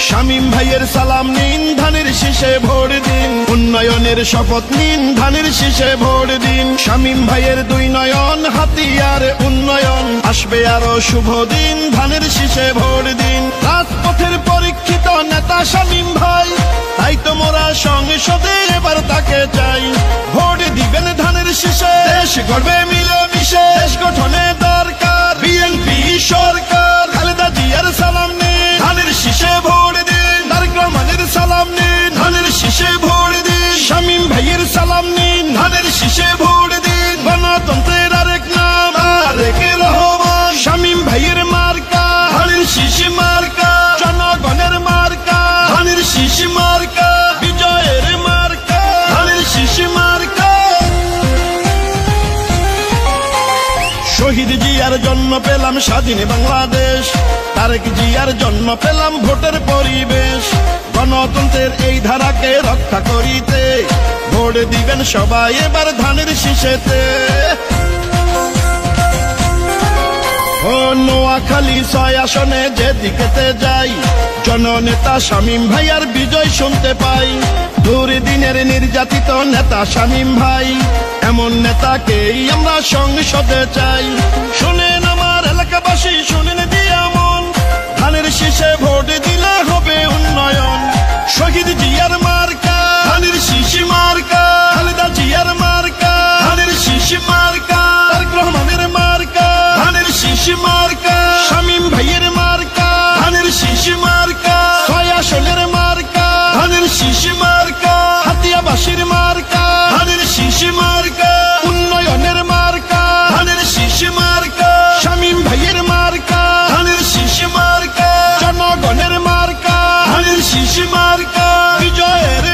শামীম ভাইয়ের সালাম নিন, ধানের শীষে ভোট দিন। উন্নয়নের শপথ নিন, ধানের শীষে ভোট দিন। শামীম ভাইয়ের দুই নয়ন হাতিয়ার উন্নয়ন, আসবে আরো শুভ দিন, ধানের শীষে ভোট দিন। রাজপথের পরীক্ষিত নেতা শামীম ভাই, তাই তো মোরা সংসদে এবার তাকে চাই। ভোট দিবেন ধানের শীষে, দেশ গড়বে মিলেমিশে, দেশ গঠনে দরকার বিএনপি সরকার। খালেদা জিয়ার সালাম নিন, ধানের শীষে ভোট দিন। তারেক রহমানের সালাম নিন, ধানের শীষে ভোট দিন। শামীম ভাইয়ের সালাম নিন, ধানের শীষে ভোট দিন। গণতন্ত্রের আরেক নাম তারেক রহমান। শামীম ভাইয়ের মার্কা ধানের শীষ মার্কা, জনগণের মার্কা ধানের শীষ মার্কা, বিজয়ের মার্কা ধানের শীষ মার্কা। শহীদ জিয়ার জন্ম পেলাম স্বাধীন বাংলাদেশ, তারেক জিয়ার জন্ম পেলাম ভোটের পরিবেশ। গণতন্ত্রের এই ধারাকে রক্ষা করিতে ভোট দিবেন সবাই এবার ধানের শীষেতে। ও নোয়াখালী 6 আসনে যেদিকেতে যাই, জননেতা শামীম ভাইয়ার বিজয় শুনতে পাই। দুর্দিনের নির্যাতিত নেতা শামীম ভাই, এমন নেতাকেই আমরা সংসদে চাই। শুনেন আমার এলাকাবাসী, শুনেন দিয়া মন, ধানের শীষে ভোট দিলে হবে উন্নয়ন। শহীদ জিয়ার মার্কা ধানের শীষ মার্কা, খালেদা জিয়ার মার্কা ধানের শীষ মার্কা, তারেক রহমানের মার্কা ধানের শীষ মার্কা, শামীম ভাইয়ের মার্কা ধানের শীষ মার্কা, 6 আসনের মার্কা ধানের শীষ মার্কা, হাতিয়াবাসীর মার্কা ধানের শীষ মার্কা, উন্নয়নের মার্কা ধানের শীষ মার্কা, শামীম ভাইয়ের মার্কা ধানের শীষ মার্কা, জনগণের মার্কা ধানের শীষ মার্কা, বিজয়ের